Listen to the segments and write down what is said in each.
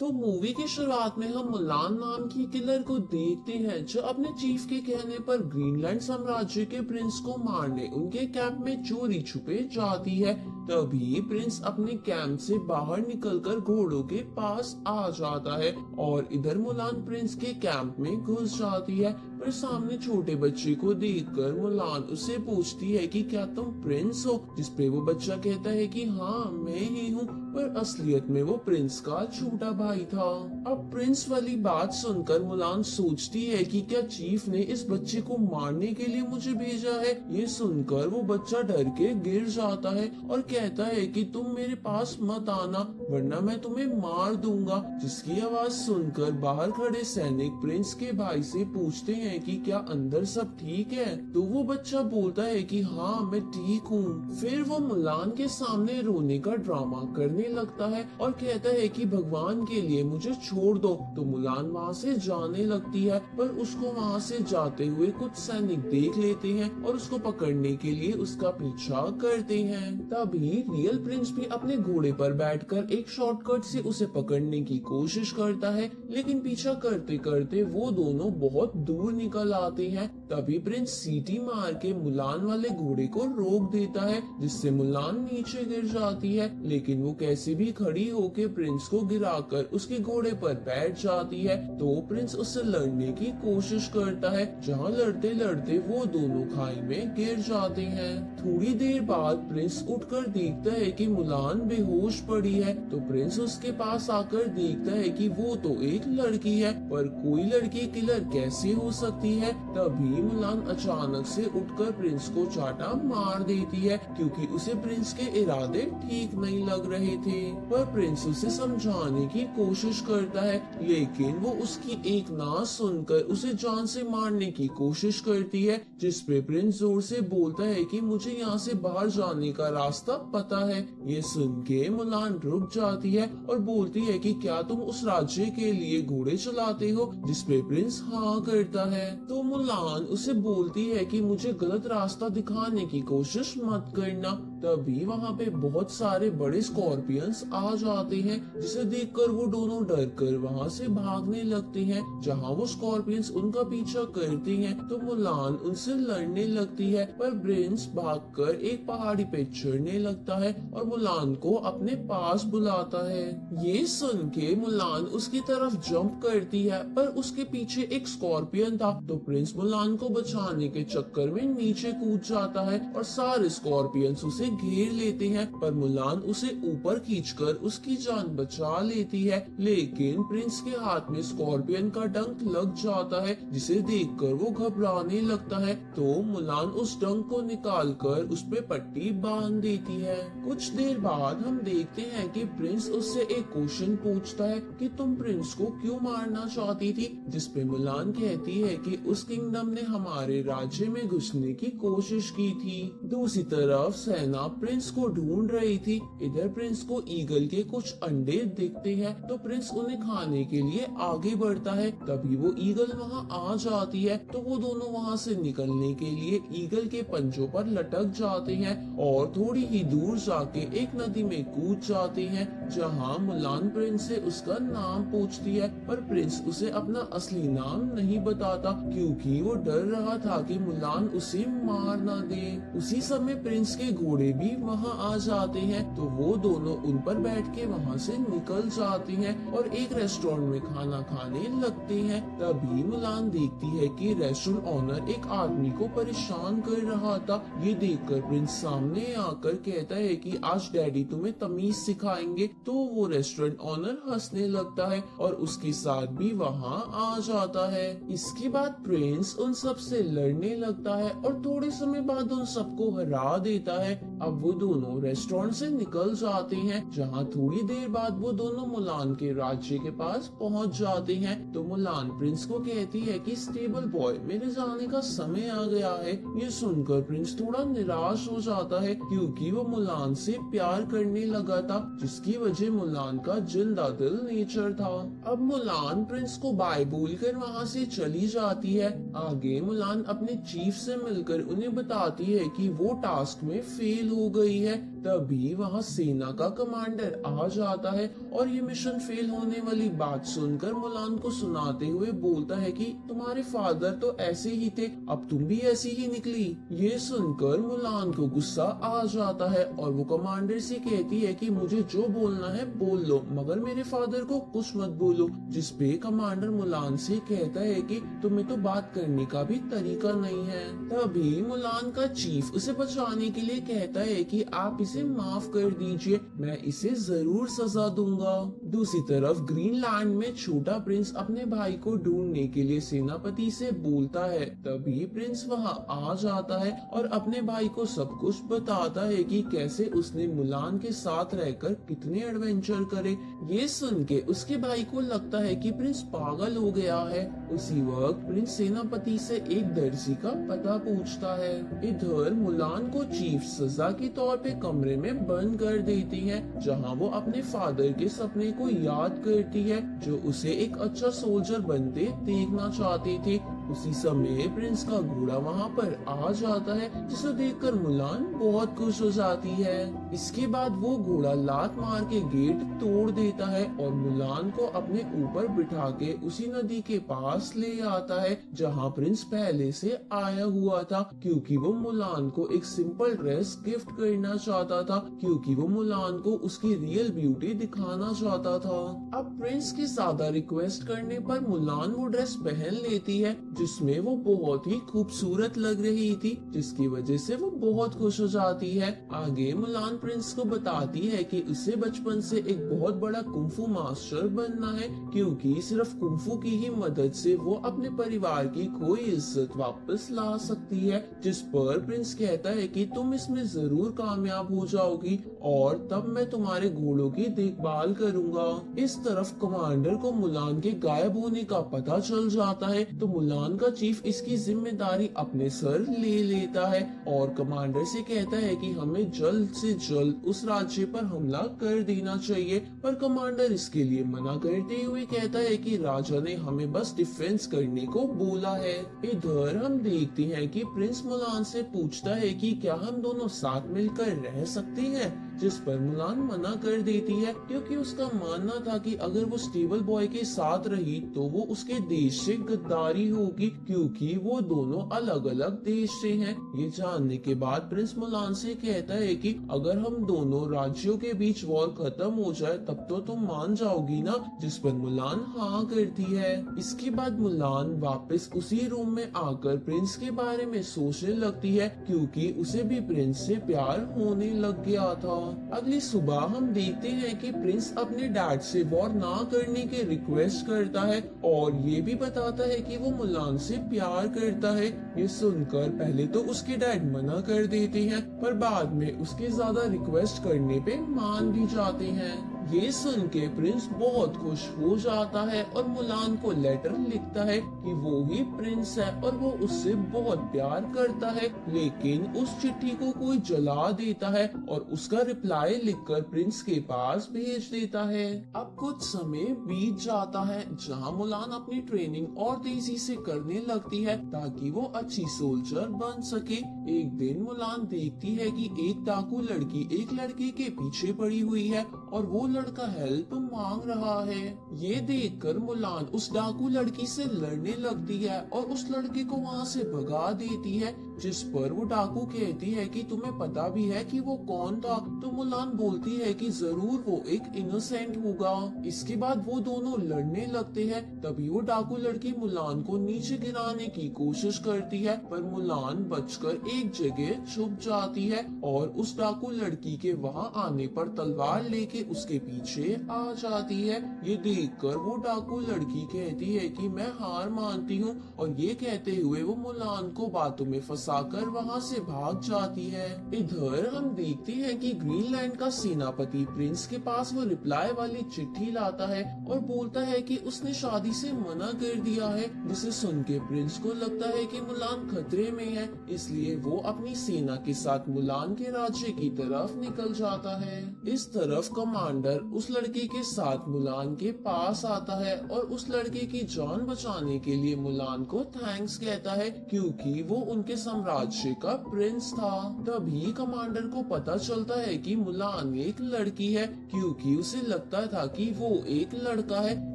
तो मूवी की शुरुआत में हम मुलान नाम की किलर को देखते हैं जो अपने चीफ के कहने पर ग्रीनलैंड साम्राज्य के प्रिंस को मारने उनके कैंप में चोरी छुपे जाती है। तभी प्रिंस अपने कैंप से बाहर निकलकर घोड़ों के पास आ जाता है और इधर मुलान प्रिंस के कैंप में घुस जाती है। पर सामने छोटे बच्चे को देखकर मुलान उससे पूछती है कि क्या तुम प्रिंस हो, जिसपे वो बच्चा कहता है कि हाँ मैं ही हूँ, पर असलियत में वो प्रिंस का छोटा भाई था। अब प्रिंस वाली बात सुनकर मुलान सोचती है कि क्या चीफ ने इस बच्चे को मारने के लिए मुझे भेजा है। ये सुनकर वो बच्चा डर के गिर जाता है और कहता है कि तुम मेरे पास मत आना वरना मैं तुम्हें मार दूंगा। जिसकी आवाज सुनकर बाहर खड़े सैनिक प्रिंस के भाई से पूछते हैं कि क्या अंदर सब ठीक है। तो वो बच्चा बोलता है कि हाँ मैं ठीक हूँ। फिर वो मुलान के सामने रोने का ड्रामा करने लगता है और कहता है कि भगवान के लिए मुझे छोड़ दो। तो मुलान वहाँ से जाने लगती है पर उसको वहाँ से जाते हुए कुछ सैनिक देख लेते हैं और उसको पकड़ने के लिए उसका पीछा करते हैं। तभी रियल प्रिंस भी अपने घोड़े पर बैठकर एक शॉर्टकट से उसे पकड़ने की कोशिश करता है, लेकिन पीछा करते करते वो दोनों बहुत दूर निकल आते हैं। तभी प्रिंस सीटी मार के मुलान वाले घोड़े को रोक देता है जिससे मुलान नीचे गिर जाती है, लेकिन वो कैसे भी खड़ी होके प्रिंस को गिराकर उसके घोड़े पर बैठ जाती है। तो प्रिंस उससे लड़ने की कोशिश करता है, जहाँ लड़ते लड़ते वो दोनों खाई में गिर जाते हैं। थोड़ी देर बाद प्रिंस उठकर देखता है कि मुलान बेहोश पड़ी है। तो प्रिंस उसके पास आकर देखता है कि वो तो एक लड़की है, पर कोई लड़की किलर कैसे हो सकती है। तभी मुलान अचानक से उठकर प्रिंस को चाटा मार देती है क्योंकि उसे प्रिंस के इरादे ठीक नहीं लग रहे थे। पर प्रिंस उसे समझाने की कोशिश करता है, लेकिन वो उसकी एक ना सुनकर उसे जान से मारने की कोशिश करती है, जिस पे प्रिंस जोर से बोलता है कि मुझे यहाँ से बाहर जाने का रास्ता पता है। ये सुन के मुलान रुक जाती है और बोलती है कि क्या तुम उस राज्य के लिए घोड़े चलाते हो, जिसपे प्रिंस हाँ करता है। तो मुलान उसे बोलती है कि मुझे गलत रास्ता दिखाने की कोशिश मत करना। तभी वहाँ पे बहुत सारे बड़े स्कॉर्पियंस आ जाते हैं, जिसे देखकर वो दोनों डर कर वहाँ से भागने लगते हैं। जहाँ वो स्कॉर्पियंस उनका पीछा करते हैं तो मुलान उनसे लड़ने लगती है, पर प्रिंस भागकर एक पहाड़ी पे चढ़ने लगता है और मुलान को अपने पास बुलाता है। ये सुन के मुलान उसकी तरफ जंप करती है, पर उसके पीछे एक स्कॉर्पियन था। तो प्रिंस मुलान को बचाने के चक्कर में नीचे कूद जाता है और सारे स्कॉर्पियंस उसे घेर लेते हैं, पर मुलान उसे ऊपर खींचकर उसकी जान बचा लेती है। लेकिन प्रिंस के हाथ में स्कॉर्पियन का डंक लग जाता है, जिसे देखकर वो घबराने लगता है। तो मुलान उस डंक को निकालकर उस पे पट्टी बांध देती है। कुछ देर बाद हम देखते हैं कि प्रिंस उससे एक क्वेश्चन पूछता है कि तुम प्रिंस को क्यों मारना चाहती थी, जिसपे मुलान कहती है कि उस किंगडम ने हमारे राज्य में घुसने की कोशिश की थी। दूसरी तरफ सेना प्रिंस को ढूंढ रही थी। इधर प्रिंस को ईगल के कुछ अंडे दिखते हैं, तो प्रिंस उन्हें खाने के लिए आगे बढ़ता है। तभी वो ईगल वहाँ आ जाती है, तो वो दोनों वहाँ से निकलने के लिए ईगल के पंजों पर लटक जाते हैं और थोड़ी ही दूर जाके एक नदी में कूद जाते हैं, जहाँ मुलान प्रिंस से उसका नाम पूछती है, पर प्रिंस उसे अपना असली नाम नहीं बताता क्योंकि वो डर रहा था कि मुलान उसे मार ना दे। उसी समय प्रिंस के घोड़े भी वहाँ आ जाते हैं, तो वो दोनों उन पर बैठ के वहाँ से निकल जाते हैं और एक रेस्टोरेंट में खाना खाने लगते हैं। तभी मुलान देखती है कि रेस्टोरेंट ओनर एक आदमी को परेशान कर रहा था। ये देखकर प्रिंस सामने आकर कहता है कि आज डैडी तुम्हें तमीज सिखाएंगे। तो वो रेस्टोरेंट ओनर हंसने लगता है और उसके साथ भी वहाँ आ जाता है। इसके बाद प्रिंस उन सब से लड़ने लगता है और थोड़े समय बाद उन सबको हरा देता है। अब वो दोनों रेस्टोरेंट से निकल जाते हैं, जहाँ थोड़ी देर बाद वो दोनों मुलान के राज्य के पास पहुँच जाते हैं। तो मुलान प्रिंस को कहती है कि स्टेबल बॉय मेरे जाने का समय आ गया है। ये सुनकर प्रिंस थोड़ा निराश हो जाता है क्योंकि वो मुलान से प्यार करने लगा था, जिसकी वजह मुलान का जिंदा दिल नेचर था। अब मुलान प्रिंस को बाय बोलकर वहाँ से चली जाती है। आगे मुलान अपने चीफ से मिलकर उन्हें बताती है कि वो टास्क में फेल हो गई है। तभी वहाँ सेना का कमांडर आ जाता है और ये मिशन फेल होने वाली बात सुनकर मुलान को सुनाते हुए बोलता है कि तुम्हारे फादर तो ऐसे ही थे, अब तुम भी ऐसी ही निकली। ये सुनकर मुलान को गुस्सा आ जाता है और वो कमांडर से कहती है कि मुझे जो बोलना है बोल लो, मगर मेरे फादर को कुछ मत बोलो। जिसपे कमांडर मुलान से कहता है कि तुम्हें तो बात करने का भी तरीका नहीं है। तभी मुलान का चीफ उसे बचाने के लिए कहता है कि आप इसे माफ कर दीजिए, मैं इसे जरूर सजा दूंगा। दूसरी तरफ ग्रीनलैंड में छोटा प्रिंस अपने भाई को ढूंढने के लिए सेनापति से बोलता है। तभी प्रिंस वहां आ जाता है और अपने भाई को सब कुछ बताता है कि कैसे उसने मुलान के साथ रहकर कितने एडवेंचर करे। ये सुन के उसके भाई को लगता है कि प्रिंस पागल हो गया है। उसी वक्त प्रिंस सेनापति से एक दर्जी का पता पूछता है। इधर मुलान को चीफ सजा के तौर पे कमरे में बंद कर देती है, जहां वो अपने फादर के सपने को याद करती है जो उसे एक अच्छा सोल्जर बनते देखना चाहती थी। उसी समय प्रिंस का घोड़ा वहाँ पर आ जाता है, जिसे देखकर मुलान बहुत खुश हो जाती है। इसके बाद वो घोड़ा लात मार के गेट तोड़ देता है और मुलान को अपने ऊपर बिठा के उसी नदी के पास ले आता है जहाँ प्रिंस पहले से आया हुआ था, क्योंकि वो मुलान को एक सिंपल ड्रेस गिफ्ट करना चाहता था, क्योंकि वो मुलान को उसकी रियल ब्यूटी दिखाना चाहता था। अब प्रिंस की ज्यादा रिक्वेस्ट करने पर मुलान वो ड्रेस पहन लेती है, जिसमें वो बहुत ही खूबसूरत लग रही थी, जिसकी वजह से वो बहुत खुश हो जाती है। आगे मुलान प्रिंस को बताती है कि उसे बचपन से एक बहुत बड़ा कुंफू मास्टर बनना है, क्योंकि सिर्फ कुंफू की ही मदद से वो अपने परिवार की कोई इज्जत वापस ला सकती है। जिस पर प्रिंस कहता है कि तुम इसमें जरूर कामयाब हो जाओगी और तब मैं तुम्हारे घोड़ों की देखभाल करूंगा। इस तरफ कमांडर को मुलान के गायब होने का पता चल जाता है, तो मुलान का चीफ इसकी जिम्मेदारी अपने सर ले लेता है और कमांडर से कहता है कि हमें जल्द से जल्द उस राज्य पर हमला कर देना चाहिए। पर कमांडर इसके लिए मना करते हुए कहता है कि राजा ने हमें बस डिफेंस करने को बोला है। इधर हम देखते हैं कि प्रिंस मुलान से पूछता है कि क्या हम दोनों साथ मिलकर रह सकते हैं, जिस पर मुलान मना कर देती है, क्योंकि उसका मानना था कि अगर वो स्टेबल बॉय के साथ रही तो वो उसके देश से गद्दारी होगी, क्योंकि वो दोनों अलग अलग देश से हैं। ये जानने के बाद प्रिंस मुलान से कहता है कि अगर हम दोनों राज्यों के बीच वॉर खत्म हो जाए तब तो तुम मान जाओगी ना, जिस पर मुलान हाँ करती है। इसके बाद मुलान वापस उसी रूम में आकर प्रिंस के बारे में सोचने लगती है, क्योंकि उसे भी प्रिंस से प्यार होने लग गया था। अगली सुबह हम देखते हैं कि प्रिंस अपने डैड से वॉर ना करने की रिक्वेस्ट करता है और ये भी बताता है कि वो मुलान से प्यार करता है। ये सुनकर पहले तो उसके डैड मना कर देते हैं, पर बाद में उसके ज्यादा रिक्वेस्ट करने पे मान भी जाते हैं। ये सुन के प्रिंस बहुत खुश हो जाता है और मुलान को लेटर लिखता है कि वो ही प्रिंस है और वो उससे बहुत प्यार करता है, लेकिन उस चिट्ठी को कोई जला देता है और उसका रिप्लाई लिखकर प्रिंस के पास भेज देता है। अब कुछ समय बीत जाता है जहाँ मुलान अपनी ट्रेनिंग और तेजी से करने लगती है ताकि वो अच्छी सोल्जर बन सके। एक दिन मुलान देखती है कि एक डाकू लड़की एक लड़के के पीछे पड़ी हुई है और वो लड़का हेल्प मांग रहा है। ये देखकर मुलान उस डाकू लड़की से लड़ने लगती है और उस लड़के को वहाँ से भगा देती है, जिस पर वो डाकू कहती है कि तुम्हें पता भी है कि वो कौन था। तो मुलान बोलती है कि जरूर वो एक इनोसेंट होगा। इसके बाद वो दोनों लड़ने लगते हैं। तभी वो डाकू लड़की मुलान को नीचे गिराने की कोशिश करती है, पर मुलान बचकर एक जगह छुप जाती है और उस डाकू लड़की के वहाँ आने पर तलवार लेके उसके पीछे आ जाती है। ये देखकर वो डाकू लड़की कहती है कि मैं हार मानती हूँ और ये कहते हुए वो मुलान को बातों में फंसाकर वहाँ से भाग जाती है। इधर हम देखते हैं कि ग्रीनलैंड का सेनापति प्रिंस के पास वो रिप्लाई वाली चिट्ठी लाता है और बोलता है कि उसने शादी से मना कर दिया है, जिसे सुन के प्रिंस को लगता है कि मुलान खतरे में है, इसलिए वो अपनी सेना के साथ मुलान के राज्य की तरफ निकल जाता है। इस तरफ कमांडर कमांडर उस लड़के के साथ मुलान के पास आता है और उस लड़के की जान बचाने के लिए मुलान को थैंक्स कहता है, क्योंकि वो उनके साम्राज्य का प्रिंस था। तभी कमांडर को पता चलता है कि मुलान एक लड़की है, क्योंकि उसे लगता था कि वो एक लड़का है,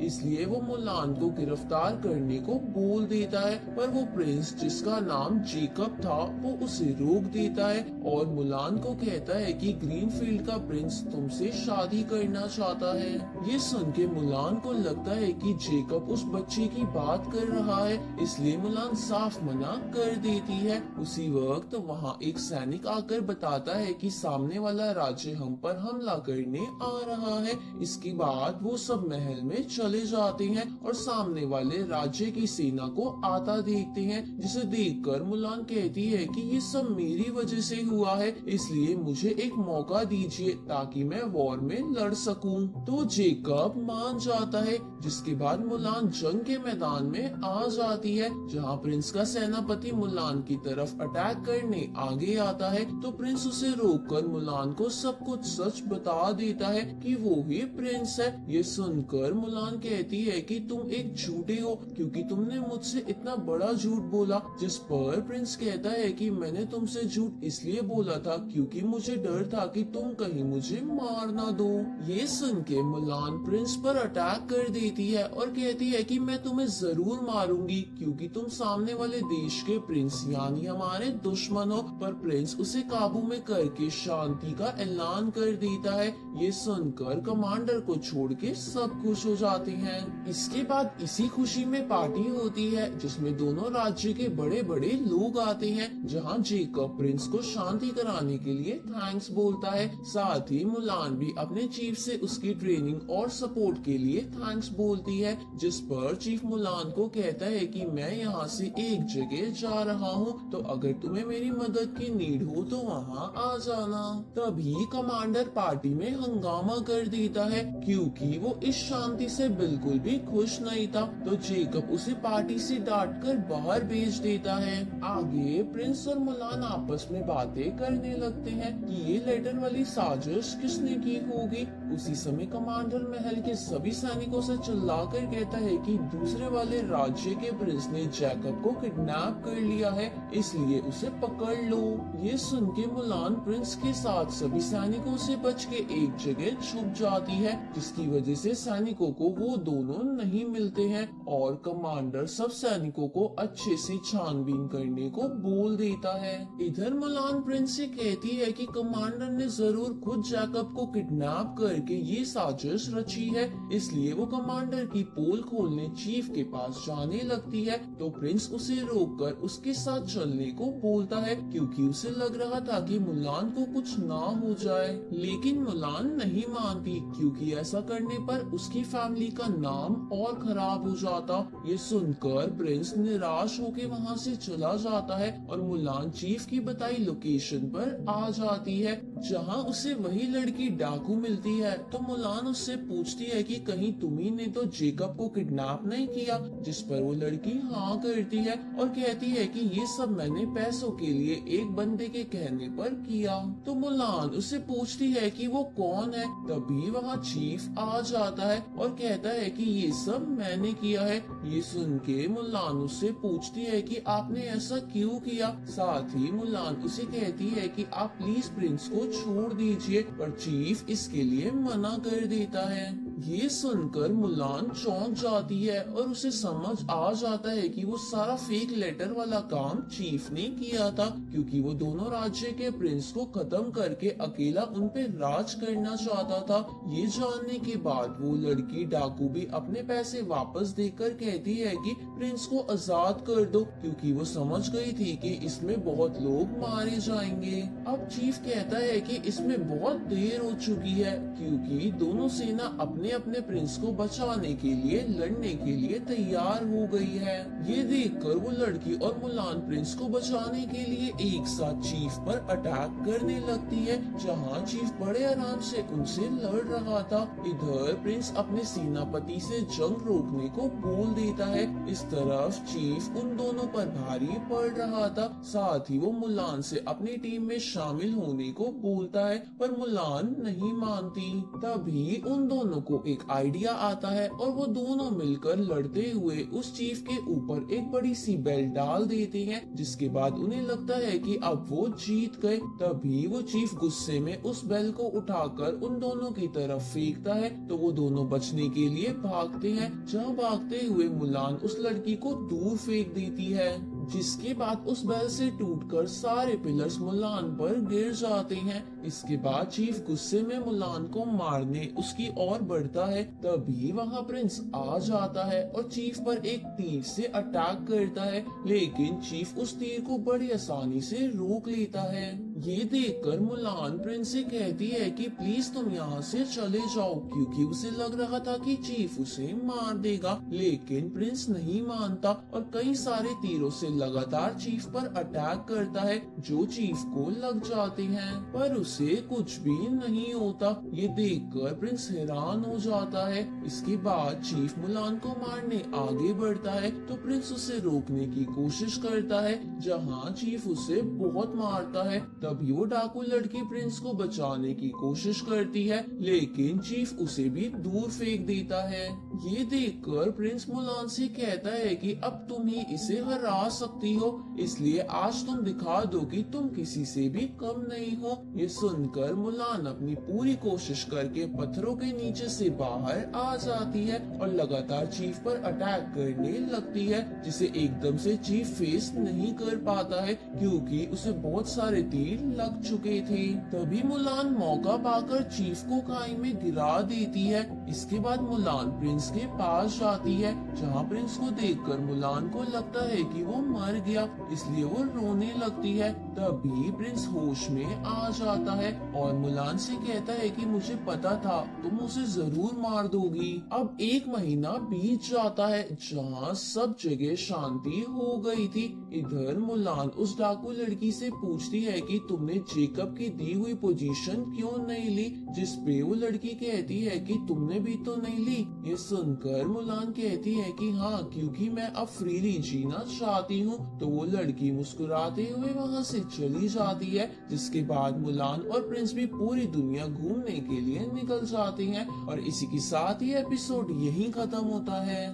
इसलिए वो मुलान को गिरफ्तार करने को बोल देता है। पर वो प्रिंस जिसका नाम जेकब था वो उसे रोक देता है और मुलान को कहता है कि ग्रीनफील्ड का प्रिंस तुमसे शादी करना चाहता है। ये सुन के मुलान को लगता है कि जेकब उस बच्चे की बात कर रहा है, इसलिए मुलान साफ मना कर देती है। उसी वक्त वहाँ एक सैनिक आकर बताता है कि सामने वाला राज्य हम पर हमला करने आ रहा है। इसके बाद वो सब महल में चले जाते हैं और सामने वाले राज्य की सेना को आता देखते हैं, जिसे देखकर मुलान कहती है कि ये सब मेरी वजह से हुआ है, इसलिए मुझे एक मौका दीजिए ताकि मैं वॉर में लड़ सकूं। तो जेकब मान जाता है, जिसके बाद मुलान जंग के मैदान में आ जाती है, जहां प्रिंस का सेनापति मुलान की तरफ अटैक करने आगे आता है। तो प्रिंस उसे रोककर मुलान को सब कुछ सच बता देता है कि वो ही प्रिंस है। ये सुनकर मुलान कहती है कि तुम एक झूठे हो, क्योंकि तुमने मुझसे इतना बड़ा झूठ बोला। जिस पर प्रिंस कहता है कि मैंने तुमसे झूठ इसलिए बोला था क्योंकि मुझे डर था कि तुम कहीं मुझे मार ना दो। ये सुन के मुलान प्रिंस पर अटैक कर देती है और कहती है कि मैं तुम्हें जरूर मारूंगी, क्योंकि तुम सामने वाले देश के प्रिंस यानी हमारे दुश्मन हो। पर प्रिंस उसे काबू में करके शांति का ऐलान कर देता है। ये सुनकर कमांडर को छोड़ के सब खुश हो जाते हैं। इसके बाद इसी खुशी में पार्टी होती है, जिसमें दोनों राज्य के बड़े बड़े लोग आते हैं, जहां जेकब प्रिंस को शांति कराने के लिए थैंक्स बोलता है। साथ ही मुलान भी अपने चीफ से उसकी ट्रेनिंग और सपोर्ट के लिए थैंक्स बोलती है, जिस पर चीफ मुलान को कहता है कि मैं यहाँ से एक जगह जा रहा हूँ, तो अगर तुम्हें मेरी मदद की नीड हो तो वहाँ आ जाना। तभी कमांडर पार्टी में हंगामा कर देता है, क्योंकि वो इस शांति से बिल्कुल भी खुश नहीं था। तो जेकब उसे पार्टी से डांटकर बाहर भेज देता है। आगे प्रिंस और मुलान आपस में बातें करने लगते हैं कि ये लेटर वाली साजिश किसने की होगी। उसी समय कमांडर महल के सभी सैनिकों से चिल्लाकर कहता है कि दूसरे वाले राज्य के प्रिंस ने जैकब को किडनैप कर लिया है, इसलिए उसे पकड़ लो। ये सुन के मुलान प्रिंस के साथ सभी सैनिकों से बच के एक जगह छुप जाती है, जिसकी वजह से सैनिकों को वो दोनों नहीं मिलते हैं और कमांडर सब सैनिकों को अच्छे से छानबीन करने को बोल देता है। इधर मुलान प्रिंस से कहती है कि कमांडर ने जरूर खुद जैकब को किडनैप करके ये साजिश रची है, इसलिए वो कमांडर की पोल खोलने चीफ के पास जाने लगती है। तो प्रिंस उसे रोककर उसके साथ चलने को बोलता है, क्योंकि उसे लग रहा था कि मुलान को कुछ ना हो जाए। लेकिन मुलान नहीं मानती, क्योंकि ऐसा करने पर उसकी फैमिली का नाम और खराब हो जाता। ये सुनकर प्रिंस निराश होकर वहाँ से चला जाता है और मुलान चीफ की बताई लोकेशन पर आ जाती है, जहाँ उसे वही लड़की डाकू मिलती है। तो मुलान उससे पूछती है कि कहीं तुम्ही ने तो जेकब को किडनैप नहीं किया, जिस पर वो लड़की हाँ करती है और कहती है कि ये सब मैंने पैसों के लिए एक बंदे के कहने पर किया। तो मुलान उससे पूछती है कि वो कौन है। तभी वहाँ चीफ आ जाता है और कहता है कि ये सब मैंने किया है। ये सुन के मुलान उससे पूछती है कि आपने ऐसा क्यों किया। साथ ही मुलान उसे कहती है कि आप प्लीज प्रिंस को छोड़ दीजिए, पर चीफ इसके लिए मना कर देता है। ये सुनकर मुलान चौंक जाती है और उसे समझ आ जाता है कि वो सारा फेक लेटर वाला काम चीफ ने किया था, क्योंकि वो दोनों राज्य के प्रिंस को खत्म करके अकेला उन पे राज करना चाहता था। ये जानने के बाद वो लड़की डाकू भी अपने पैसे वापस देकर कहती है कि प्रिंस को आजाद कर दो, क्योंकि वो समझ गई थी कि इसमें बहुत लोग मारे जाएंगे। अब चीफ कहता है कि इसमें बहुत देर हो चुकी है, क्योंकि दोनों सेना अपने ने अपने प्रिंस को बचाने के लिए लड़ने के लिए तैयार हो गई है। ये देखकर वो लड़की और मुलान प्रिंस को बचाने के लिए एक साथ चीफ पर अटैक करने लगती है, जहाँ चीफ बड़े आराम से उनसे लड़ रहा था। इधर प्रिंस अपने सेनापति से जंग रोकने को बोल देता है। इस तरफ चीफ उन दोनों पर भारी पड़ रहा था। साथ ही वो मुलान से अपनी टीम में शामिल होने को बोलता है, पर मुलान नहीं मानती। तभी उन दोनों को एक आइडिया आता है और वो दोनों मिलकर लड़ते हुए उस चीफ के ऊपर एक बड़ी सी बेल डाल देते हैं, जिसके बाद उन्हें लगता है कि अब वो जीत गए। तभी वो चीफ गुस्से में उस बेल को उठाकर उन दोनों की तरफ फेंकता है, तो वो दोनों बचने के लिए भागते हैं। जहाँ भागते हुए मुलान उस लड़की को दूर फेंक देती है, जिसके बाद उस बेल से टूटकर सारे पिलर्स मुलान पर गिर जाते हैं। इसके बाद चीफ गुस्से में मुलान को मारने उसकी ओर बढ़ता है। तभी वहाँ प्रिंस आ जाता है और चीफ पर एक तीर से अटैक करता है, लेकिन चीफ उस तीर को बड़ी आसानी से रोक लेता है। ये देखकर मुलान प्रिंस से कहती है कि प्लीज तुम यहाँ से चले जाओ, क्योंकि उसे लग रहा था कि चीफ उसे मार देगा, लेकिन प्रिंस नहीं मानता और कई सारे तीरों से लगातार चीफ पर अटैक करता है, जो चीफ को लग जाते हैं, पर उसे कुछ भी नहीं होता। ये देखकर प्रिंस हैरान हो जाता है। इसके बाद चीफ मुलान को मारने आगे बढ़ता है, तो प्रिंस उसे रोकने की कोशिश करता है, जहाँ चीफ उसे बहुत मारता है। तभी वो डाकू लड़की प्रिंस को बचाने की कोशिश करती है, लेकिन चीफ उसे भी दूर फेंक देता है। ये देखकर प्रिंस मुलान से कहता है कि अब तुम ही इसे हरा सकती हो, इसलिए आज तुम दिखा दो कि तुम किसी से भी कम नहीं हो। ये सुनकर मुलान अपनी पूरी कोशिश करके पत्थरों के नीचे से बाहर आ जाती है और लगातार चीफ पर अटैक करने लगती है, जिसे एकदम से चीफ फेस नहीं कर पाता है, क्योंकि उसे बहुत सारे तीर लग चुके थे। तभी मुलान मौका पाकर चीफ को खाई में गिरा देती है। इसके बाद मुलान प्रिंस के पास जाती है, जहाँ प्रिंस को देखकर मुलान को लगता है कि वो मर गया, इसलिए वो रोने लगती है। तभी प्रिंस होश में आ जाता है और मुलान से कहता है कि मुझे पता था तुम उसे जरूर मार दोगी। अब 1 महीना बीत जाता है, जहाँ सब जगह शांति हो गई थी। इधर मुलान उस डाकू लड़की से पूछती है कि तुमने जेकब की दी हुई पोजीशन क्यों नहीं ली, जिस पे वो लड़की कहती है कि तुमने भी तो नहीं ली। ये सुनकर मुलान कहती है कि हाँ, क्योंकि मैं अब फ्रीली जीना चाहती हूँ। तो वो लड़की मुस्कुराते हुए वहाँ से चली जाती है, जिसके बाद मुलान और प्रिंस भी पूरी दुनिया घूमने के लिए निकल जाते हैं। और इसी के साथ ये एपिसोड यहीं खत्म होता है।